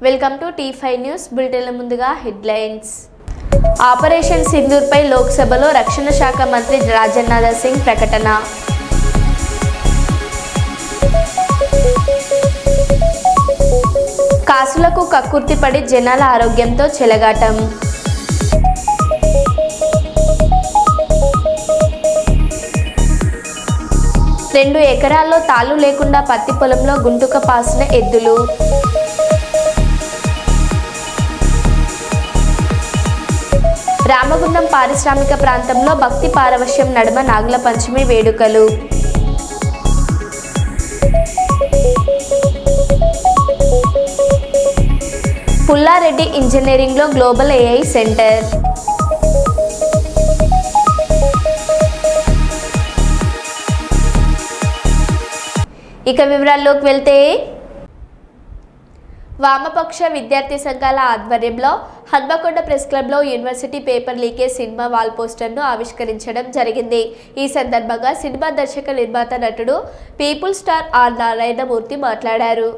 Welcome to T5 news బులెటిన్ల ముందుగా headlines. Operation సింధూర్పై లోక్సభలో రక్షణ శాఖ మంత్రి రాజ్నాథ్ సింగ్ ప్రకటన. కాసులకు కక్కుర్తిపడి జనాల ఆరోగ్యంతో చెలగాటం. రెండు ఎకరాల్లో తాళ్ళు లేకుండా పత్తి పొలంలో గుంటుక పాసిన ఎద్దులు. రామగుండం పారిశ్రామిక ప్రాంతంలో భక్తి పారవశ్యం నడుమ నాగుల పంచమి వేడుకలు. పుల్లారెడ్డి ఇంజనీరింగ్లో గ్లోబల్ AI సెంటర్. ఇక వివరాల్లోకి వెళ్తే, వామపక్ష విద్యార్థి సంఘాల ఆధ్వర్యంలో హన్మకొండ ప్రెస్ క్లబ్లో university paper leakage cinema wall పోస్టర్ను ఆవిష్కరించడం జరిగింది. ఈ సందర్భంగా సినిమా దర్శక నిర్మాత నటుడు పీపుల్ స్టార్ ఆర్ నారాయణమూర్తి మాట్లాడారు.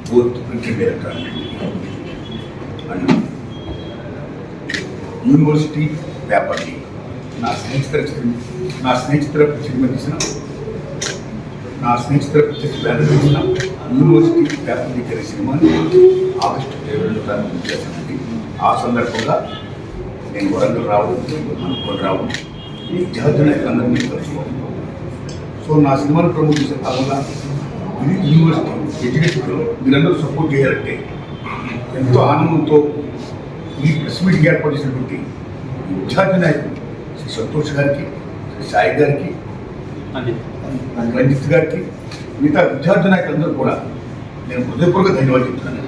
both printed electronic and university paper leak. నా స్నేహితుల యూనివర్సిటీ పేపర్ లీక్ అనే సినిమాని ఆగస్టు 22 చేశానండి. ఆ సందర్భంగా నేను వరంగల్ రావడం, అనుకోని రావడం, విద్యార్థులు అందరినీ కలుసుకోవడం. సో నా సినిమాను ప్రమోట్ చేసే భాగంగా ఇది యూనివర్సిటీ ఎడ్యుకేషన్లో మీరందరూ సపోర్ట్ చేయాలంటే ఎంతో ఆనందంతో ఈ ప్రెస్ మీట్కి ఏర్పాటు చేసినటువంటి విద్యార్థి నాయకులు శ్రీ సంతోష్ గారికి, శ్రీ సాయి గారికి, రంజిత్ గారికి, మిగతా విద్యార్థి నాయకులందరూ కూడా నేను హృదయపూర్వక ధన్యవాదాలు చెప్తున్నాను.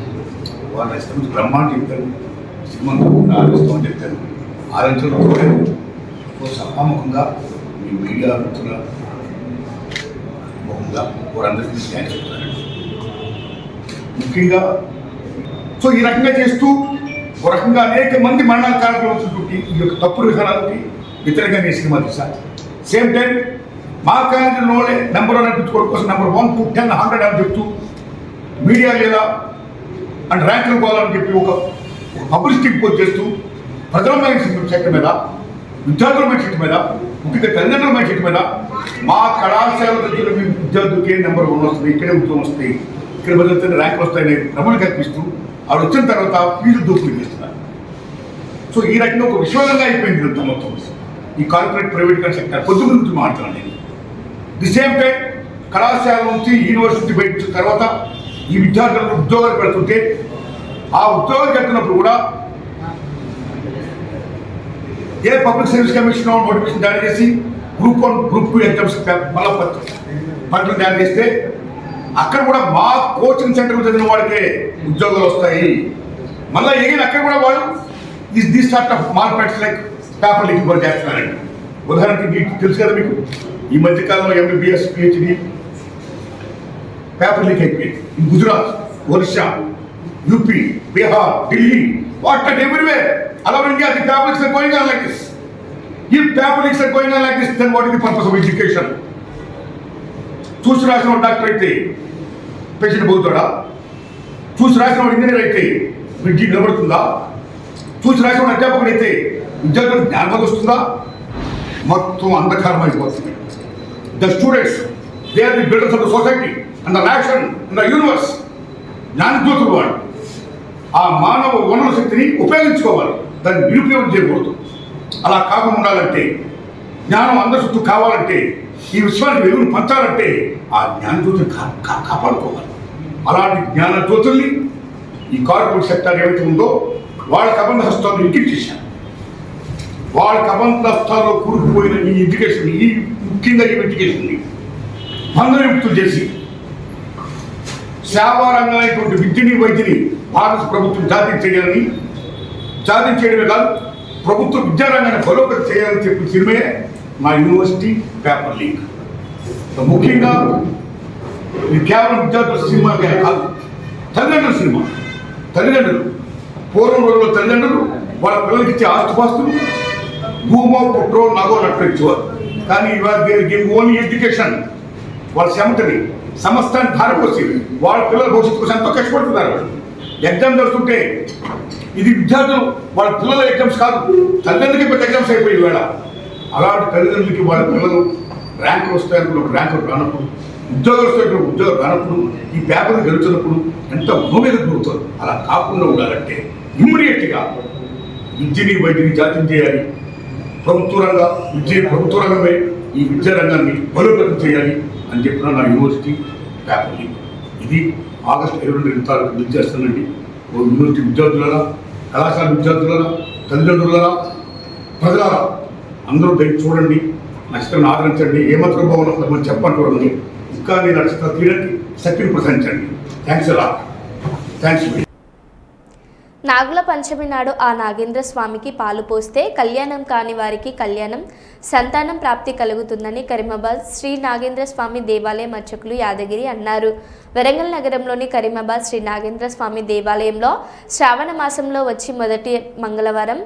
వాళ్ళ ఇష్టం బ్రహ్మాండం చెప్పారు, సినిమాను ఆలోచిస్తామని చెప్పారు, ఆలోచనలు కోరారు. సభాముఖంగా మీ మీడియా మిత్రుల ముఖంగా వారందరికీ థ్యాంక్స్ చెప్తున్నానండి. ముఖ్యంగా సో ఈ రకంగా చేస్తూ ఒక రకంగా అనేక మంది మరణాల కారణంగా వచ్చినటువంటి ఈ యొక్క తప్పుడు విధానాలకి వ్యతిరేకంగా నేను సినిమా తీశాను. సేమ్ టైం మా కాలేజీలోనే నెంబర్ 1 అనిపించుకోవడం కోసం నెంబర్ 1 to 10, 100 అని చెప్తూ మీడియా లేదా అండ్ ర్యాంకులు పోవాలని చెప్పి ఒక పబ్లిసిటీ పోస్ట్ చేస్తూ ప్రజల మైండ్ మీద, విద్యార్థుల మైండ్ మీద, ముఖ్యంగా తల్లిదండ్రుల మైండ్ మీద మా కళాశాల దగ్గర మీ విద్యార్థులకే నెంబర్ 1 వస్తుంది, ఇక్కడే ఉద్యోగం వస్తాయి, ఇక్కడ బదులుతున్న ర్యాంకులు వస్తాయని భ్రమను కల్పిస్తూ ఆవిడ వచ్చిన తర్వాత ఫీజు దోపిడీ చేస్తున్నారు. సో ఈ రకంగా ఒక విశ్వాసంగా అయిపోయింది ఇదంతా మొత్తం. ఈ కార్పొరేట్ ప్రైవేట్ సెక్టర్ పొద్దున్న నుంచి మాట్లాడుతున్నాను నేను. ది సేమ్ టైం కళాశాల నుంచి యూనివర్సిటీ బయట వచ్చిన తర్వాత ఈ విద్యార్థులకు ఉద్యోగాలు పెడుతుంటే ఆ ఉద్యోగాలు పెడుతున్నప్పుడు కూడా ఏ పబ్లిక్ సర్వీస్ కమిషన్ నోటిఫికేషన్ జారీ చేసి గ్రూప్ 1, గ్రూప్ 2 ఎగ్జామ్స్ మళ్ళీ పత్రికలు జారీ చేస్తే అక్కడ కూడా మా కోచింగ్ సెంటర్ చదివిన వాడికే ఉద్యోగాలు వస్తాయి. మళ్ళీ ఎగిన అక్కడ కూడా వాళ్ళు this sort of markets like paper leak కూడా చేస్తున్నారండి. ఉదాహరణకి తెలుసు కదా మీకు, ఈ మధ్యకాలంలో MBBS, PhD పేపర్ లీక్ అయిపోయింది. In Gujarat, Orissa, UP, Bihar, Delhi, what and everywhere. All over India, the paper leaks are going on like this. If paper leaks are going on like this, then what is the purpose of education? చూసి రాసిన doctor అయితే patient పోతాడా? చూసి రాసిన engineer అయితే విద్య నిలబడుతుందా? చూసి రాసిన అధ్యాపకుడు అయితే విద్యార్థులకు జ్ఞానం వస్తుందా? మొత్తం అంధకారం అయిపోతుంది. The students, they are the builders of the society and the nation and the universe. జ్ఞానజ్యోతులు వాడు ఆ మానవ వనరుల శక్తిని ఉపయోగించుకోవాలి, దాన్ని నిరుపయోగం చేయకూడదు. అలా కాకుండా ఉండాలంటే, జ్ఞానం అందరి చుట్టూ కావాలంటే, ఈ విశ్వానికి వెలుగును పంచాలంటే ఆ జ్ఞానజ్యోతిని కాపాడుకోవాలి. అలాంటి జ్ఞానజ్యోతుల్ని ఈ కార్పొరేట్ సెక్టర్ ఏవైతే ఉందో వాళ్ళ కబంధ హస్తాలను ఇంకిట్ చేశాను. వాళ్ళ కబంధ హస్తాల్లో కూరుకుపోయిన ఈ ఎడ్యుకేషన్, ఈ ముఖ్యంగా ఈ ఎడ్యుకేషన్ని బంధనయుక్తులు చేసి సేవారంగమైనటువంటి విద్యని, వైద్యని భారత ప్రభుత్వం జాతీయం చేయడమే కాదు, ప్రభుత్వ విద్యారంగాన్ని బలోపేతం చేయాలని చెప్పి సినిమే మా యూనివర్సిటీ పేపర్ లీక్. ముఖ్యంగా ఇది కేవలం విద్యార్థుల సినిమా కాదు, తల్లిదండ్రుల సినిమా. తల్లిదండ్రులు పూర్వం రోజుల్లో తల్లిదండ్రులు వాళ్ళ పిల్లలకి ఇచ్చే ఆస్తిపాస్తులు భూమో పుట్రో నాగో నట్టు ఇచ్చేవారు. కానీ ఇవాళ దీనికి ఓన్లీ ఎడ్యుకేషన్, వాళ్ళ శ్రమతని సమస్తాన్ని ధారపోసి వాళ్ళ పిల్లల భవిష్యత్తు కోసం ఎంతో కష్టపడుతున్నారు. ఎగ్జామ్ జరుగుతుంటే ఇది విద్యార్థులు వాళ్ళ పిల్లల ఎగ్జామ్స్ కాదు, తల్లిదండ్రులకి పెద్ద ఎగ్జామ్స్ అయిపోయి వేళ. అలాంటి తల్లిదండ్రులకి వాళ్ళ పిల్లలు ర్యాంకులు వస్తాయనుకున్నప్పుడు ర్యాంకులు రానప్పుడు, ఉద్యోగాలు వస్తాయనుకున్నప్పుడు ఉద్యోగాలు రానప్పుడు, ఈ పేపర్లు గెలుచున్నప్పుడు ఎంత భూమిద గురువుతారు. అలా కాకుండా ఉండాలంటే ఇమ్మీడియట్గా విద్యని వైద్యుని జాతీయం చేయాలి. ప్రభుత్వ రంగమే ఈ విద్యా రంగాన్ని బలోపేతం చేయాలి అని చెప్పిన నా యూనివర్సిటీ పేపర్ లీక్. ఇది ఆగస్టు 22 తారీఖు విద్యార్థులండి. యూనివర్సిటీ విద్యార్థులరా, కళాశాల విద్యార్థులరా, తల్లిదండ్రులరా, ప్రజలారా అందరూ దయచేసి చూడండి, నక్షత్రాన్ని ఆదరించండి. ఏమాత్రం బాగున్నా చెప్పండి చూడండి. ఇంకా నేను నక్షత్రాలు తీయడానికి శక్తిని ప్రసాదించండి. థ్యాంక్స్ అలా. థ్యాంక్స్. నాగుల పంచమి నాడు ఆ నాగేంద్ర స్వామికి పాలు పోస్తే కళ్యాణం కాని వారికి కళ్యాణం, సంతానం ప్రాప్తి కలుగుతుందని కరీమాబాద్ శ్రీ నాగేంద్ర స్వామి దేవాలయం అర్చకులు యాదగిరి అన్నారు. వరంగల్ నగరంలోని కరీమాబాద్ శ్రీ నాగేంద్ర స్వామి దేవాలయంలో శ్రావణ మాసంలో వచ్చి మొదటి మంగళవారం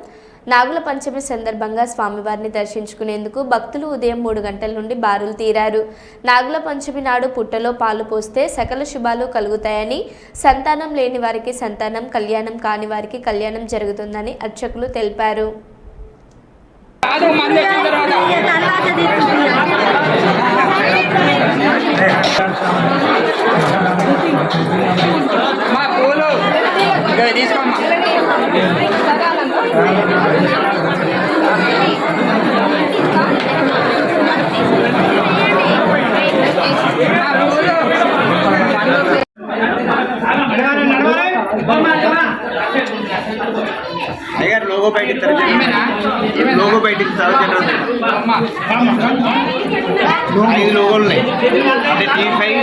నాగుల పంచమి సందర్భంగా స్వామివారిని దర్శించుకునేందుకు భక్తులు ఉదయం 3 గంటల నుండి బారులు తీరారు. నాగుల పంచమి నాడు పుట్టలో పాలు పోస్తే సకల శుభాలు కలుగుతాయని, సంతానం లేని వారికి సంతానం, కళ్యాణం కాని వారికి కళ్యాణం జరుగుతుందని అర్చకులు తెలిపారు. అయ్యారు లోగో బయట లోగో బయట 5 లోగోలు ఉన్నాయి. అంటే T5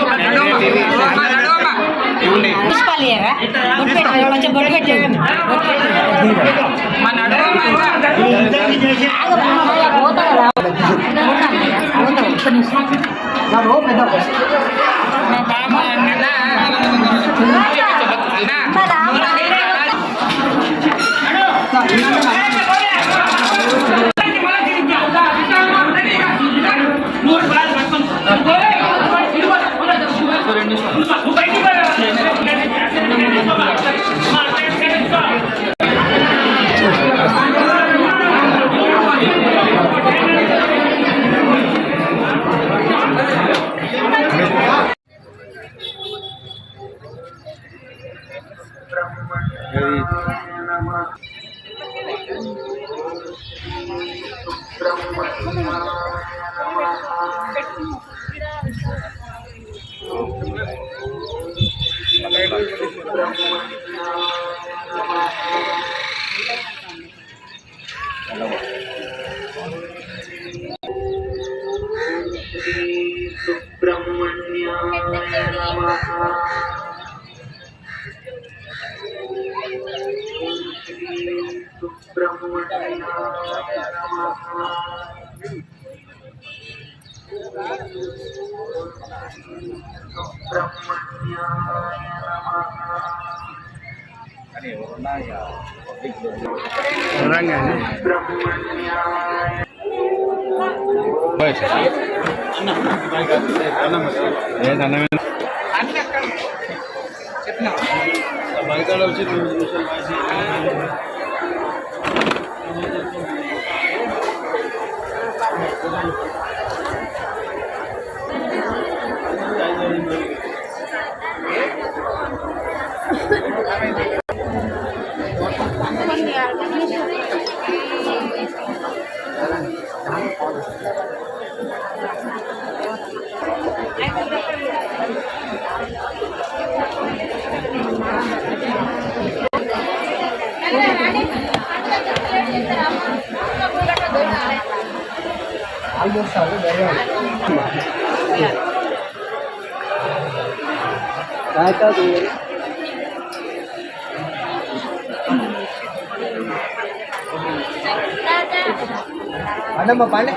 పండి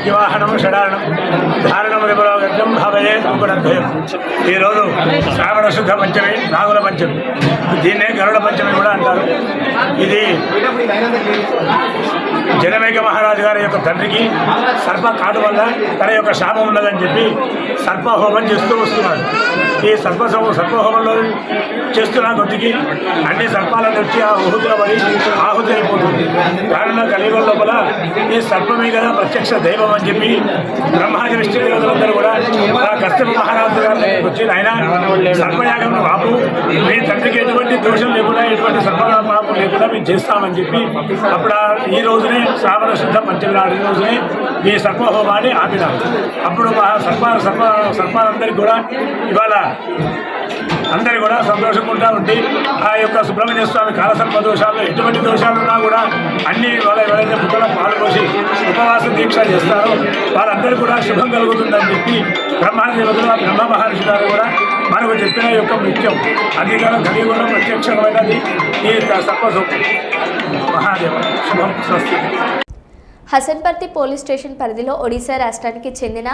వివాహనం షడారణం ధారణం విమలోగర్గం భవయే సంకుడద్వయం. ఈరోజు శ్రావణ శుద్ధ పంచమి, నాగుల పంచమి, దీన్నే గరుడ పంచమి కూడా అంటారు. ఇది జనమేక మహారాజు గారి యొక్క తండ్రికి సర్ప కాటు వల్ల తన యొక్క శాపం ఉన్నదని చెప్పి సర్పహోమం చేస్తూ వస్తున్నారు. ఈ సర్పహోమంలో చేస్తున్న కొద్దికి అన్ని సర్పాలను వచ్చి ఆ ఊహుతుల పడి ఆహుతి అయిపోతుంది. కారణంగా కలియుగం లోపల ఈ సర్పమే కదా ప్రత్యక్ష దైవం అని చెప్పి బ్రహ్మాది విష్ణు దేవతలందరూ కూడా ఆ కశ్యప మహారాజు గారిని వచ్చి ఆయన సర్పయాగం బాబు మీ తండ్రికి ఎటువంటి దోషం లేకుండా ఎటువంటి సర్పపాపం లేకుండా మేము చేస్తామని చెప్పి అప్పుడు ఈ రోజునే శ్రావణ శుద్ధ పంచమి నాడు ఈ రోజునే ఈ సర్పహోమాన్ని ఆపినారు. అప్పుడు సర్పాలందరికీ కూడా ఇవాళ అందరూ కూడా సంతోషంగా ఉండి ఆ యొక్క సుబ్రహ్మణ్య స్వామి కాలసర్ప దోషాలు ఎటువంటి దోషాలున్నా కూడా అన్ని వాళ్ళ ఎవరైతే పుట్టలో పాల్గొసి ఉపవాస దీక్ష చేస్తారో వాళ్ళందరూ కూడా శుభం కలుగుతుందని చెప్పి బ్రహ్మాదేవతలు బ్రహ్మ మహర్షి గారు కూడా మనకు చెప్పిన యొక్క ముఖ్యం అధికారం కలియుగంలో ప్రత్యక్షమైనది ఈ సర్పసూక్తం. మహాదేవ శుభం స్వస్తి. హసన్పర్తి పోలీస్ స్టేషన్ పరిధిలో ఒడిశా రాష్ట్రానికి చెందిన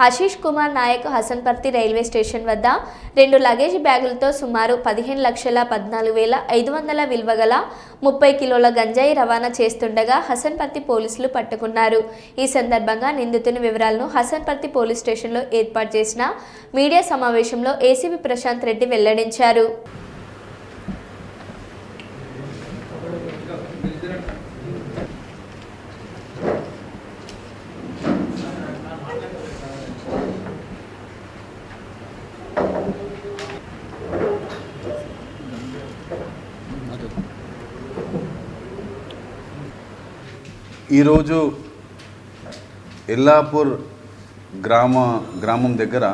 ఆశీష్ కుమార్ నాయక్ హసన్పర్తి రైల్వే స్టేషన్ వద్ద 2 లగేజ్ బ్యాగులతో సుమారు 15,14,500 విలువ గల 30 కిలోల గంజాయి రవాణా చేస్తుండగా హసన్పర్తి పోలీసులు పట్టుకున్నారు. ఈ సందర్భంగా నిందితుని వివరాలను హసన్పర్తి పోలీస్ స్టేషన్లో ఏర్పాటు చేసిన మీడియా సమావేశంలో ఏసీపీ ప్రశాంత్ రెడ్డి వెల్లడించారు. ఈరోజు ఎల్లాపూర్ గ్రామం దగ్గర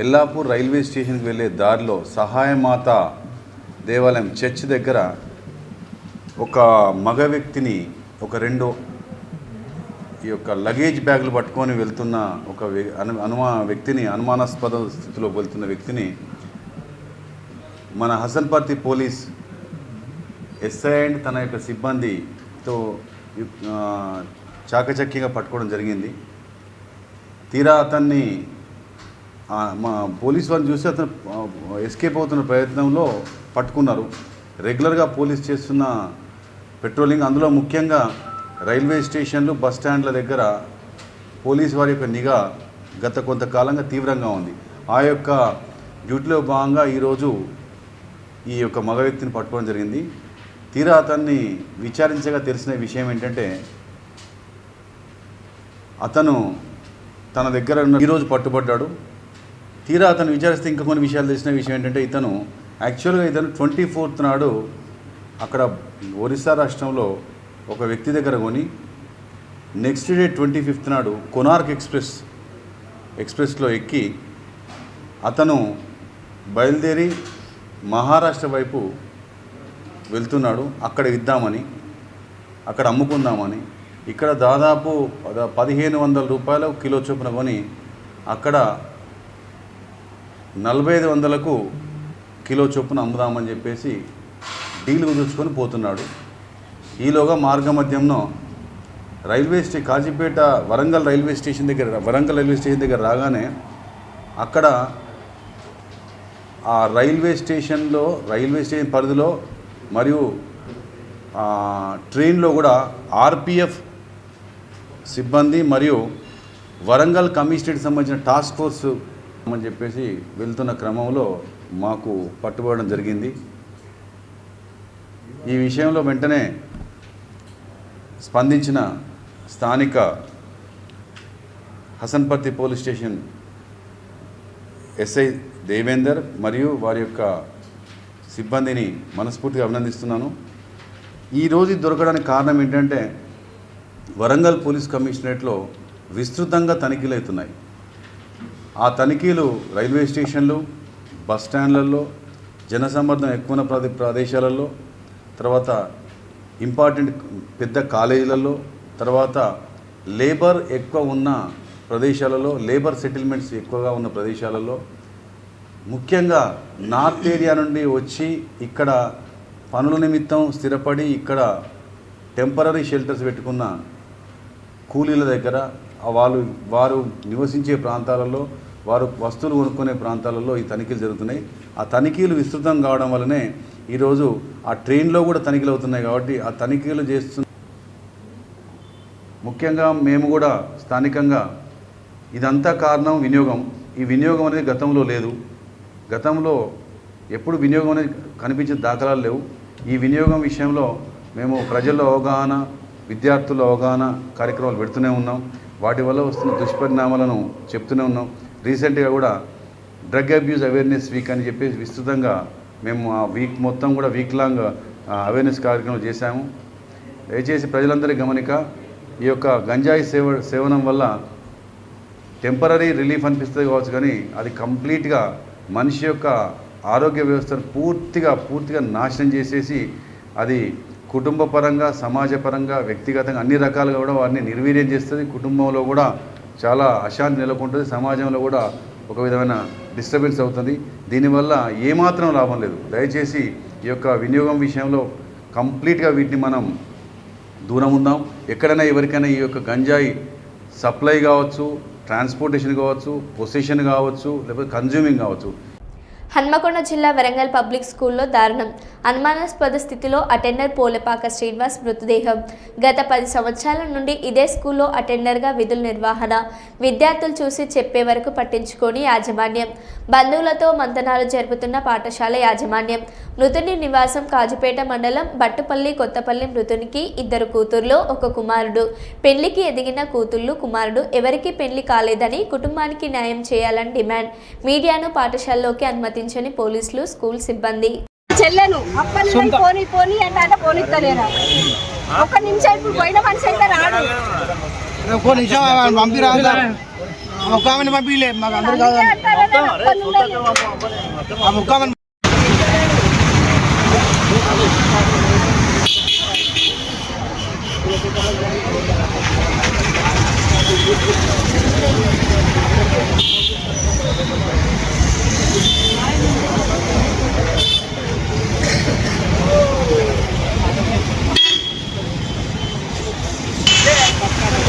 ఎల్లాపూర్ రైల్వే స్టేషన్కి వెళ్ళే దారిలో సహాయమాత దేవాలయం చర్చ్ దగ్గర ఒక మగ వ్యక్తిని ఒక 2 ఈ యొక్క లగేజ్ బ్యాగులు పట్టుకొని వెళ్తున్న ఒక వ్యక్తిని అనుమానాస్పద స్థితిలో వెళ్తున్న వ్యక్తిని మన హసన్పర్తి పోలీస్ ఎస్ఐ అండ్ తన యొక్క సిబ్బందితో చాకచక్యంగా పట్టుకోవడం జరిగింది. తీరా అతన్ని మా పోలీస్ వారిని చూసి అతను ఎస్కేప్ అవుతున్న ప్రయత్నంలో పట్టుకున్నారు. రెగ్యులర్గా పోలీస్ చేస్తున్న పెట్రోలింగ్, అందులో ముఖ్యంగా రైల్వే స్టేషన్లు బస్ స్టాండ్ల దగ్గర పోలీస్ వారి యొక్క నిఘా గత కొంతకాలంగా తీవ్రంగా ఉంది. ఆ యొక్క డ్యూటీలో భాగంగా ఈరోజు ఈ యొక్క మగ వ్యక్తిని పట్టుకోవడం జరిగింది. తీరా అతన్ని విచారించగా తెలిసిన విషయం ఏంటంటే అతను తన దగ్గర ఈరోజు పట్టుబడ్డాడు. తీరా అతను విచారిస్తే ఇంకా కొన్ని విషయాలు తెలిసిన విషయం ఏంటంటే ఇతను 24th నాడు అక్కడ ఒరిస్సా రాష్ట్రంలో ఒక వ్యక్తి దగ్గర కొని నెక్స్ట్ డే 25th నాడు కొనార్క్ ఎక్స్ప్రెస్లో ఎక్కి అతను బయలుదేరి మహారాష్ట్ర వైపు వెళ్తున్నాడు. అక్కడ ఇద్దామని, అక్కడ అమ్ముకుందామని. ఇక్కడ దాదాపు 1,500 రూపాయలు కిలో చొప్పున కొని అక్కడ 4,500కు కిలో చొప్పున అమ్ముదామని చెప్పేసి డీల్ కుదుర్చుకొని పోతున్నాడు. ఈలోగా మార్గమధ్యంలో కాజీపేట వరంగల్ రైల్వే స్టేషన్ దగ్గర రాగానే అక్కడ ఆ రైల్వే స్టేషన్ పరిధిలో మరియు ట్రైన్లో కూడా ఆర్పిఎఫ్ సిబ్బంది మరియు వరంగల్ కమిషనరేట్కి సంబంధించిన టాస్క్ ఫోర్స్ అని చెప్పేసి వెళ్తున్న క్రమంలో మాకు పట్టుబడడం జరిగింది. ఈ విషయంలో వెంటనే స్పందించిన స్థానిక Hasanparthi police station SI Devender మరియు వారి యొక్క సిబ్బందిని మనస్ఫూర్తిగా అభినందిస్తున్నాను. ఈరోజు దొరకడానికి కారణం ఏంటంటే వరంగల్ పోలీస్ కమిషనరేట్లో విస్తృతంగా తనిఖీలు అవుతున్నాయి. ఆ తనిఖీలు రైల్వే స్టేషన్లు, బస్ స్టాండ్లలో, జనసమ్మర్దం ఎక్కువ ఉన్న ప్రదేశాలలో, తర్వాత ఇంపార్టెంట్ పెద్ద కాలేజీలలో, తర్వాత లేబర్ ఎక్కువ ఉన్న ప్రదేశాలలో, లేబర్ సెటిల్మెంట్స్ ఎక్కువగా ఉన్న ప్రదేశాలలో, ముఖ్యంగా నార్త్ ఏరియా నుండి వచ్చి ఇక్కడ పనుల నిమిత్తం స్థిరపడి ఇక్కడ టెంపరీ షెల్టర్స్ పెట్టుకున్న కూలీల దగ్గర, వారు నివసించే ప్రాంతాలలో, వారు వస్తువులు కొనుక్కునే ప్రాంతాలలో ఈ తనిఖీలు జరుగుతున్నాయి. ఆ తనిఖీలు విస్తృతం కావడం వల్లనే ఈరోజు ఆ ట్రైన్లో కూడా తనిఖీలు అవుతున్నాయి. కాబట్టి ఆ తనిఖీలు ముఖ్యంగా మేము కూడా స్థానికంగా ఇదంతా కారణం వినియోగం. ఈ వినియోగం అనేది గతంలో లేదు. గతంలో ఎప్పుడు వినియోగం అనేది కనిపించే దాఖలాలు లేవు. ఈ వినియోగం విషయంలో మేము ప్రజల్లో అవగాహన, విద్యార్థుల అవగాహన కార్యక్రమాలు పెడుతూనే ఉన్నాం. వాటి వల్ల వస్తున్న దుష్పరిణామాలను చెప్తూనే ఉన్నాం. రీసెంట్గా కూడా డ్రగ్ అబ్యూస్ అవేర్నెస్ వీక్ అని చెప్పేసి విస్తృతంగా మేము ఆ వీక్ మొత్తం కూడా వీక్ లాంగ్ అవేర్నెస్ కార్యక్రమం చేశాము. దయచేసి ప్రజలందరి గమనిక, ఈ యొక్క గంజాయి సేవనం వల్ల టెంపరీ రిలీఫ్ అనిపిస్తుంది కావచ్చు, కానీ అది కంప్లీట్గా మనిషి యొక్క ఆరోగ్య వ్యవస్థను పూర్తిగా నాశనం చేసేసి అది కుటుంబ పరంగా, సమాజపరంగా, వ్యక్తిగతంగా అన్ని రకాలుగా కూడా వారిని నిర్వీర్యం చేస్తుంది. కుటుంబంలో కూడా చాలా అశాంతి నెలకొంటుంది. సమాజంలో కూడా ఒక విధమైన డిస్టర్బెన్స్ అవుతుంది. దీనివల్ల ఏమాత్రం లాభం లేదు. దయచేసి ఈ యొక్క వినియోగం విషయంలో కంప్లీట్గా వీటిని మనం దూరం ఉందాం. ఎక్కడైనా ఎవరికైనా ఈ యొక్క గంజాయి సప్లై కావచ్చు, ట్రాన్స్పోర్టేషన్ కావచ్చు, పొసెషన్ కావచ్చు, లేకపోతే కన్జ్యూమింగ్ కావచ్చు. హన్మకొండ జిల్లా వరంగల్ పబ్లిక్ స్కూల్లో దారుణం. అనుమానాస్పద స్థితిలో అటెండర్ పోలేపాక శ్రీనివాస్ మృతదేహం. గత 10 సంవత్సరాల నుండి ఇదే స్కూల్లో అటెండర్గా విధుల నిర్వహణ. విద్యార్థులు చూసి చెప్పే వరకు పట్టించుకొని యాజమాన్యం. బంధువులతో మంతనాలు జరుపుతున్న పాఠశాల యాజమాన్యం. మృతుని నివాసం కాజుపేట మండలం బట్టుపల్లి కొత్తపల్లి. మృతునికి 2 కూతుర్లు, 1 కుమారుడు. పెళ్లికి ఎదిగిన కూతుళ్లు, కుమారుడు ఎవరికీ పెళ్లి కాలేదని కుటుంబానికి న్యాయం చేయాలని డిమాండ్. మీడియాను పాఠశాలలోకి అనుమతించని పోలీసులు, స్కూల్ సిబ్బంది. చెల్లెను అప్పని పోని అంటే పోనిస్తలేరా? ఒక్క నిమిషం ఇప్పుడు పోయిన మనిషి అయితే రాడు. ఒక్క నిమిషం పంపిరా, ఒక ఆమెను పంపిలే మాకు అందరు కాదు.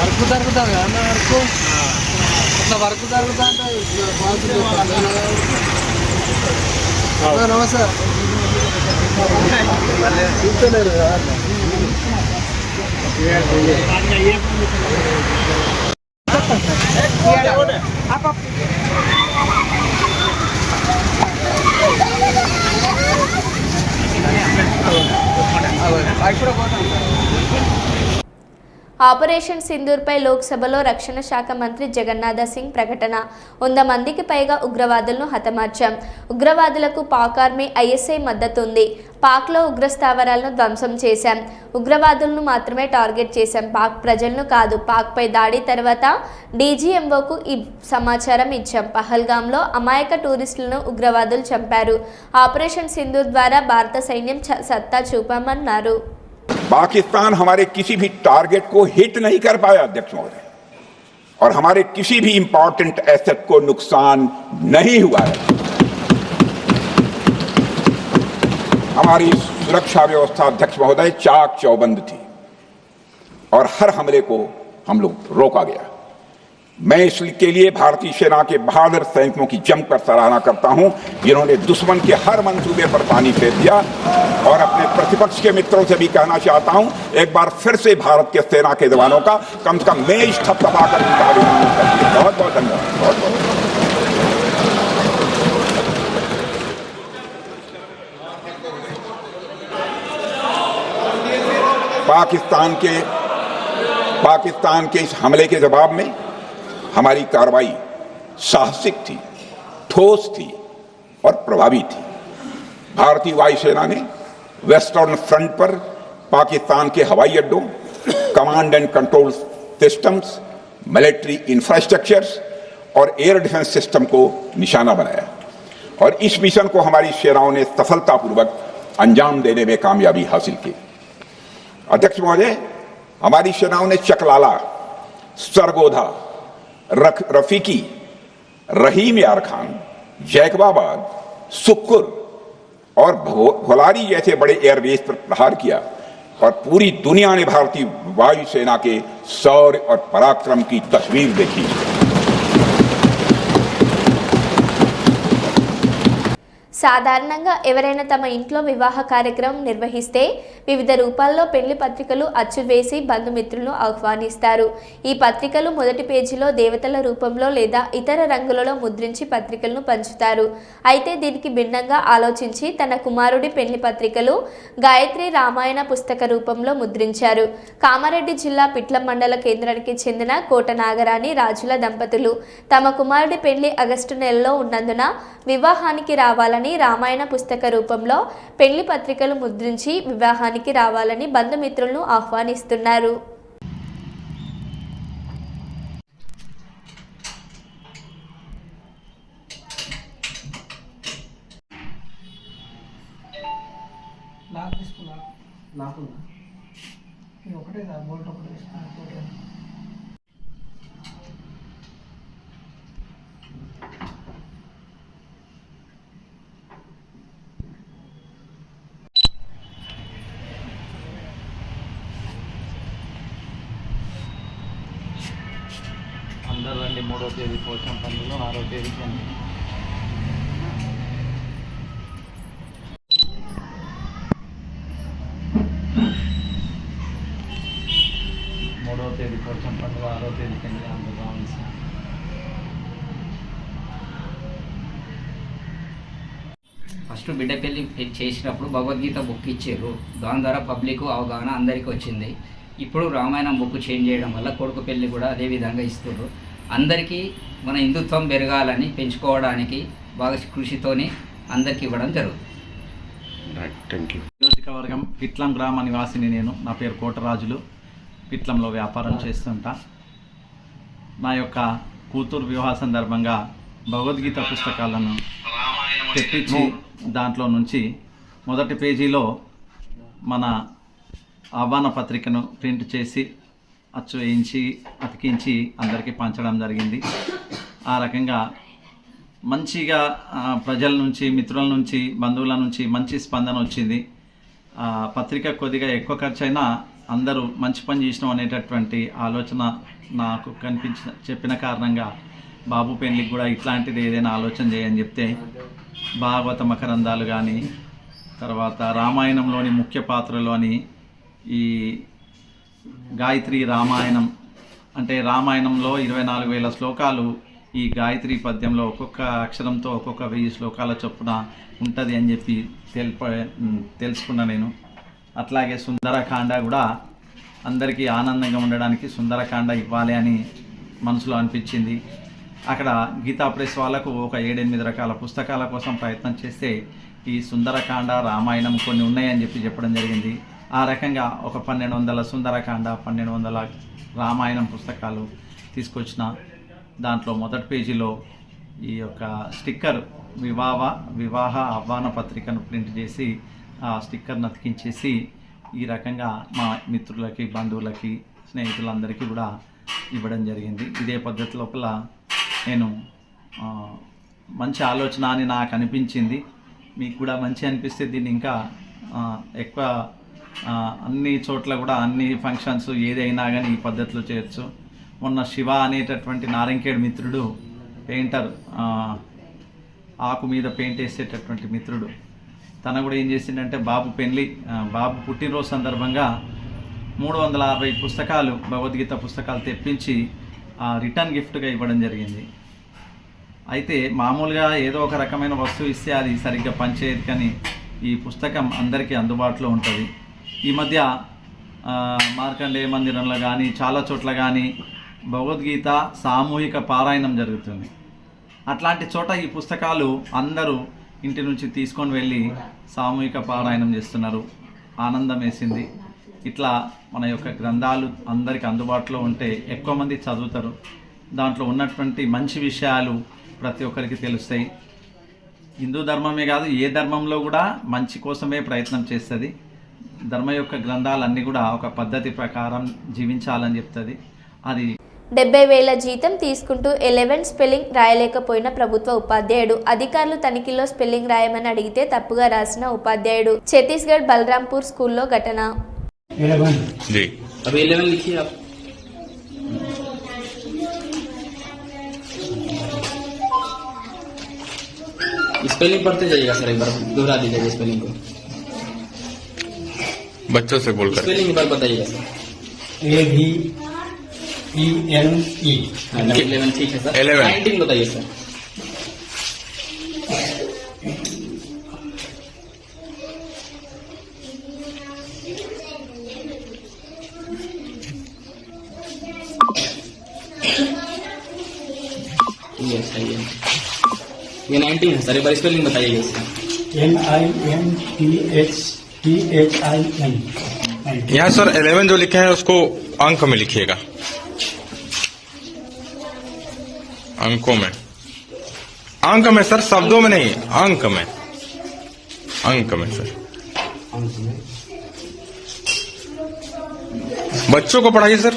వర్క్ జరుగుతుంది కదా, అట్లా వర్క్ జరుగుతా అంటే నమస్తే చూస్తలేరు ఆపరేషన్ సింధూర్పై లోక్సభలో రక్షణ శాఖ మంత్రి జగన్నాథ సింగ్ ప్రకటన. 100 మందికి పైగా ఉగ్రవాదులను హతమార్చాం. ఉగ్రవాదులకు పాక్ ఆర్మీ, ఐఎస్ఐ మద్దతు ఉంది. పాక్లో ఉగ్రస్థావరాలను ధ్వంసం చేశాం. ఉగ్రవాదులను మాత్రమే టార్గెట్ చేశాం, పాక్ ప్రజలను కాదు. పాక్పై దాడి తర్వాత డీజీఎంఓకు ఈ సమాచారం ఇచ్చాం. పహల్గాంలో అమాయక టూరిస్టులను ఉగ్రవాదులు చంపారు. ఆపరేషన్ సింధూర్ ద్వారా భారత సైన్యం సత్తా చూపామన్నారు. पाकिस्तान हमारे किसी भी टारगेट को हिट नहीं कर पाया अध्यक्ष महोदय, और हमारे किसी भी इंपॉर्टेंट एसेट को नुकसान नहीं हुआ है. हमारी सुरक्षा व्यवस्था अध्यक्ष महोदय चाक चौबंद थी और हर हमले को हम लोग रोका गया. मैं इसके लिए भारतीय सेना के बहादुर सैनिकों की जमकर सराहना करता हूं, जिन्होंने दुश्मन के हर मंसूबे पर पानी फेर दिया. और अपने प्रतिपक्ष के मित्रों से भी कहना चाहता हूं, एक बार फिर से भारत के सेना के जवानों का कम से कम मेज थपथपाकर उनका अभिनंदन करिए. बहुत बहुत धन्यवाद. बहुत बहुत पाकिस्तान के इस हमले के जवाब में हमारी कार्रवाई साहसिक थी, ठोस थी और प्रभावी थी. भारतीय वायुसेना ने वेस्टर्न फ्रंट पर पाकिस्तान के हवाई अड्डों, command and control systems, military infrastructures और एयर डिफेंस सिस्टम को निशाना बनाया और इस मिशन को हमारी सेनाओं ने सफलतापूर्वक अंजाम देने में कामयाबी हासिल की. अध्यक्ष महोदय, हमारी सेनाओं ने चकलाला, सरगोधा, रफीकी, रहीम यार खान, जैकबाबाद, सुक्कुर और भोलारी जैसे बड़े एयरबेस पर प्रहार किया, और पूरी दुनिया ने भारतीय वायुसेना के शौर्य और पराक्रम की तस्वीर देखी। సాధారణంగా ఎవరైనా తమ ఇంట్లో వివాహ కార్యక్రమం నిర్వహిస్తే వివిధ రూపాల్లో పెళ్లి పత్రికలు అచ్చు వేసి బంధుమిత్రులను ఆహ్వానిస్తారు. ఈ పత్రికలు మొదటి పేజీలో దేవతల రూపంలో లేదా ఇతర రంగులలో ముద్రించి పత్రికలను పంచుతారు. అయితే దీనికి భిన్నంగా ఆలోచించి తన కుమారుడి పెళ్లి పత్రికలు గాయత్రి రామాయణ పుస్తక రూపంలో ముద్రించారు. కామారెడ్డి జిల్లా పిట్లం మండల కేంద్రానికి చెందిన కోట నాగరాణి రాజుల దంపతులు తమ కుమారుడి పెళ్లి ఆగస్టు నెలలో ఉన్నందున వివాహానికి రావాలని రామాయణ పుస్తక రూపంలో పెళ్లి పత్రికలు ముద్రించి వివాహానికి రావాలని బంధుమిత్రులను ఆహ్వానిస్తున్నారు. అందరూ రండి. 3వ తేదీ పోచం పండుగ, 6వ తేదీకి రండి. 3వ తేదీ పోచం పండుగ, 6వ తేదీకి రండి. అందరూ రావాల్సి. ఫస్ట్ బిడ్డ పెళ్లి చేసినప్పుడు భగవద్గీత బుక్ ఇచ్చారు. దాని ద్వారా పబ్లిక్ అవగాహన అందరికీ వచ్చింది. ఇప్పుడు రామాయణం బుక్ చేంజ్ చేయడం వల్ల కొడుకు పెళ్లి కూడా అదే విధంగా ఇస్తారు. అందరికీ మన హిందుత్వం పెరగాలని పెంచుకోవడానికి బాగా కృషితోని అందరికీ ఇవ్వడం జరుగుతుంది. నియోజకవర్గం పిట్లం గ్రామ నివాసిని నేను. నా పేరు కోటరాజులు. పిట్లంలో వ్యాపారం చేస్తుంటా. నా యొక్క కూతురు వివాహ సందర్భంగా భగవద్గీత పుస్తకాలను తెప్పించి దాంట్లో నుంచి మొదటి పేజీలో మన ఆహ్వాన పత్రికను ప్రింట్ చేసి అచ్చు వేయించి అతికించి అందరికీ పంచడం జరిగింది. ఆ రకంగా మంచిగా ప్రజల నుంచి, మిత్రుల నుంచి, బంధువుల నుంచి మంచి స్పందన వచ్చింది. పత్రిక కొద్దిగా ఎక్కువ ఖర్చు అయినా అందరూ మంచి పని చేసినాం అనేటటువంటి ఆలోచన నాకు చెప్పిన కారణంగా బాబు పెళ్లికి కూడా ఇట్లాంటిది ఏదైనా ఆలోచన చేయని చెప్తే భాగవత మకరందాలు కానీ, తర్వాత రామాయణంలోని ముఖ్య పాత్రలోని ఈ గాయత్రి రామాయణం అంటే రామాయణంలో 24,000 శ్లోకాలు ఈ గాయత్రి పద్యంలో ఒక్కొక్క అక్షరంతో ఒక్కొక్క 1000 శ్లోకాల చొప్పున ఉంటుంది అని చెప్పి తెలుసుకున్నా నేను. అట్లాగే సుందరకాండ కూడా అందరికీ ఆనందంగా ఉండడానికి సుందరకాండ ఇవ్వాలి అని మనసులో అనిపించింది. అక్కడ గీతా ప్రెస్ వాళ్ళకు ఒక 7-8 రకాల పుస్తకాల కోసం ప్రయత్నం చేస్తే ఈ సుందరకాండ రామాయణం కొన్ని ఉన్నాయని చెప్పడం జరిగింది. ఆ రకంగా ఒక 1200 సుందరకాండ, 1200 రామాయణం పుస్తకాలు తీసుకొచ్చిన. దాంట్లో మొదటి పేజీలో ఈ యొక్క స్టిక్కర్ వివాహ ఆహ్వాన పత్రికను ప్రింట్ చేసి ఆ స్టిక్కర్ను అతికించేసి ఈ రకంగా మా మిత్రులకి, బంధువులకి, స్నేహితులందరికీ కూడా ఇవ్వడం జరిగింది. ఇదే పద్ధతి లోపల నేను మంచి ఆలోచన అని నాకు అనిపించింది. మీకు కూడా మంచి అనిపిస్తే దీన్ని ఇంకా ఎక్కువ అన్ని చోట్ల కూడా అన్ని ఫంక్షన్స్ ఏదైనా కానీ ఈ పద్ధతిలో చేయొచ్చు. మొన్న శివ అనేటటువంటి నారంకేడ్ మిత్రుడు, పెయింటర్, ఆకు మీద పెయింట్ వేసేటటువంటి మిత్రుడు, తన కూడా ఏం చేసిందంటే బాబు పుట్టినరోజు సందర్భంగా 360 పుస్తకాలు, భగవద్గీత పుస్తకాలు తెప్పించి రిటర్న్ గిఫ్ట్గా ఇవ్వడం జరిగింది. అయితే మామూలుగా ఏదో ఒక రకమైన వస్తువు ఇస్తే అది సరిగ్గా పనిచేయదు, కానీ ఈ పుస్తకం అందరికీ అందుబాటులో ఉంటుంది. ఈ మధ్య మార్కండేయ మందిరంలో కానీ చాలా చోట్ల కానీ భగవద్గీత సామూహిక పారాయణం జరుగుతుంది. అట్లాంటి చోట ఈ పుస్తకాలు అందరూ ఇంటి నుంచి తీసుకొని వెళ్ళి సామూహిక పారాయణం చేస్తున్నారు. ఆనందం వేసింది. ఇట్లా మన యొక్క గ్రంథాలు అందరికీ అందుబాటులో ఉంటే ఎక్కువ మంది చదువుతారు. దాంట్లో ఉన్నటువంటి మంచి విషయాలు ప్రతి ఒక్కరికి తెలుస్తాయి. హిందూ ధర్మమే కాదు, ఏ ధర్మంలో కూడా మంచి కోసమే ప్రయత్నం చేస్తుంది. ధర్మ యొక్క గ్రంథాలన్నీ కూడా ఒక పద్ధతి ప్రకారం జీవించాలని చెప్తుంది. అది 70,000 జీతం తీసుకుంటూ 11 స్పెల్లింగ్ రాయలేకపోయిన ప్రభుత్వ ఉపాధ్యాయుడు. అధికారులు తనిఖీలో స్పెల్లింగ్ రాయమని అడిగితే తప్పుగా రాసిన ఉపాధ్యాయుడు. ఛత్తీస్గఢ్ బలరాంపూర్ స్కూల్లో ఘటన. जी अभी 11 लिखिए आप। स्पेलिंग पढ़ते जाइएगा सर, एक बार दोहरा दीजिएगा स्पेलिंग को। बच्चों से बोलकर स्पेलिंग एक बार बताइएगा सर। AVENE। 11 ठीक है सर। 11 19 बताइए सर। ये 19 है सर, एक बार स्पेलिंग बताइएगा इसका। NINTHIN। यहाँ सर 11 जो लिखे हैं उसको अंक में लिखिएगा, अंकों में, अंक में सर, शब्दों में नहीं, अंक में, अंक में सर। बच्चों को पढ़ाइए सर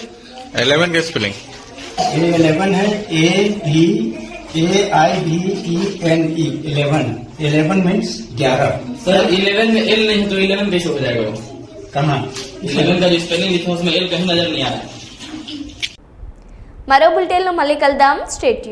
11 के स्पेलिंग। 11 है AVEAIVENE 11। 11 मीन्स 11। सर 11 में एल नहीं है तो 11 कैसे हो जाएगा वो? कहाँ 11 का जो स्पेलिंग लिखा है उसमें एल कहीं नजर नहीं आ रहा है। మరో బులెటిన్లో మళ్ళీ కలుద్దాం. Stay tune.